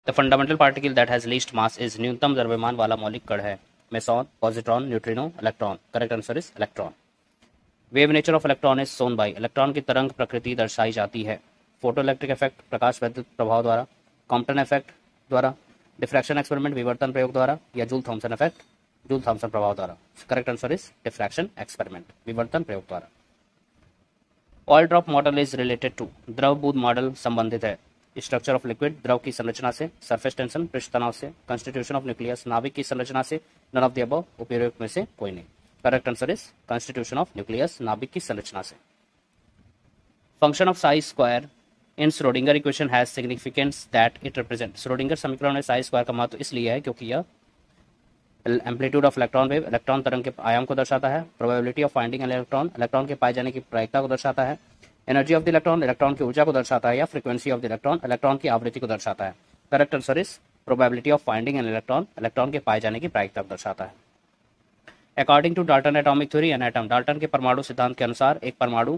The fundamental particle that has least mass is न्यूनतम द्रव्यमान वाला मौलिक कण है meson, positron, neutrino, electron. Correct answer is electron. Wave nature of electron is shown by, electron की तरंग प्रकृति दर्शाई जाती है फोटो इलेक्ट्रिक इफेक्ट, प्रकाश वैद्युत प्रभाव द्वारा, कॉम्पटन इफेक्ट द्वारा, डिफ्रैक्शन एक्सपेरिमेंट विवर्तन प्रयोग द्वारा, या Joule Thomson effect Joule Thomson प्रभाव द्वारा। Correct answer is diffraction experiment विवर्तन प्रयोग द्वारा। Oil drop model is related to, द्रव बूंद मॉडल संबंधित है स्ट्रक्चर ऑफ लिक्विड, द्रव की संरचना से, सरफेस टेंशन पृष्ठ तनाव से, कॉन्स्टिट्यूशन ऑफ न्यूक्लियस नाभिक की संरचना से, नन ऑफ द अबव उपयुक्त में से कोई नहीं। Correct answer is constitution of nucleus नाभिक की संरचना से। Function of Sai square in Schrodinger equation has significance that it represent, Schrodinger समीकरण में साई स्क्वायर का महत्व इसलिए है क्योंकि यह amplitude of electron wave, electron तरंग के आयाम को दर्शाता है, probability of finding an electron, electron के पाए जाने की प्रायिकता को दर्शाता है, energy of the electron, electron की ऊर्जा को दर्शाता है, या frequency of the electron, electron की आवृत्ति को दर्शाता है। Correct answer is probability of finding an electron, electron के पाए जाने की प्रायिकता को दर्शाता है। According to Dalton atomic theory an atom, Dalton के परमाणु सिद्धांत के अनुसार एक परमाणु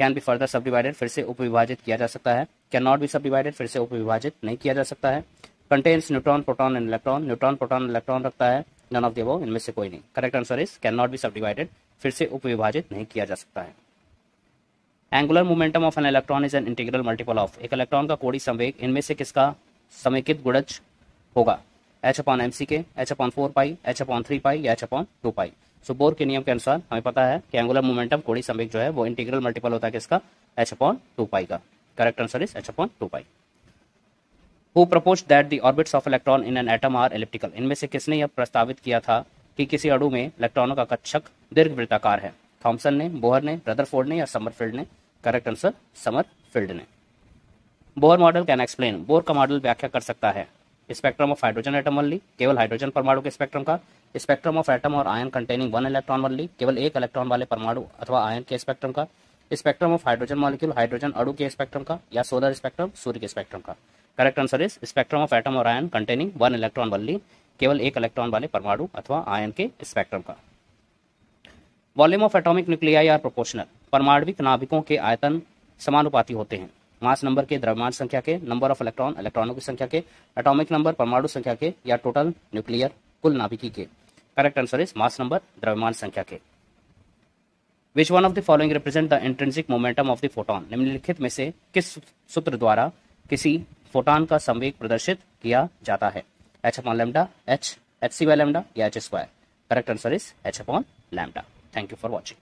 कैन बी फर्दर सब डिवाइडेड, फिर से उपविभाजित किया जा सकता है, कैन नॉट बी सब डिवाइडेड, फिर से उपविभाजित नहीं किया जा सकता है, contains neutron proton and electron, neutron proton electron रखता है, नन ऑफ द अबव इनमें से कोई नहीं। Correct answer is can not be सब डिवाइडेड, फिर से उपविभाजित नहीं किया जा सकता है। Angular momentum of an electron is an integral multiple of, एक इलेक्ट्रॉन का कोणीय संवेग इनमें से किसका समेकित गुणज होगा, h/mc, h/4π, h/3π या h/2π। सो बोर के नियम के अनुसार हमें पता है कि एंगुलर मोमेंटम कोणीय संवेग जो है वो इंटीग्रल मल्टीपल होता है किसका, h/2π का। Correct answer is h/2π। Who proposed that the orbits of electron in an atom are elliptical, इनमें से किसने यह प्रस्तावित किया था कि किसी अणु में इलेक्ट्रॉनों का कक्षक दीर्घवृत्ताकार है, थॉमसन ने, बोहर ने, रदरफोर्ड ने, या समरफील्ड ने। करेक्ट आंसर समरफील्ड ने। Bohr model can explain, Bohr का मॉडल व्याख्या कर सकता है spectrum of hydrogen atom only, केवल हाइड्रोजन परमाणु के स्पेक्ट्रम का, spectrum of atom or ion containing one electron only, केवल एक इलेक्ट्रॉन वाले परमाणु अथवा आयन के स्पेक्ट्रम का, spectrum of hydrogen molecule, hydrogen अणु के स्पेक्ट्रम का, या सोलर स्पेक्ट्रम, सूर्य के स्पेक्ट्रम का। Correct answer is spectrum of atom or ion containing one electron only, केवल एक इलेक्ट्रॉन वाले परमाणु अथवा आयन के स्पेक्ट्रम का। Volume of atomic nuclei are proportional, परमाणविक नाभिकों के आयतन समानुपाती होते हैं मास नंबर के, द्रव्यमान संख्या के, नंबर ऑफ इलेक्ट्रॉन इलेक्ट्रॉनों की संख्या के, एटॉमिक नंबर परमाणु संख्या के, या टोटल न्यूक्लियर कुल नाभिकी के। Correct answer is mass number द्रव्यमान संख्या के। Which one of the following represent the intrinsic momentum of the photon, निम्नलिखित में से किस सूत्र द्वारा किसी फोटॉन का संवेग प्रदर्शित किया जाता है, h/λ, h/c/λ या h²। Correct answer is h/λ। Thank you for watching.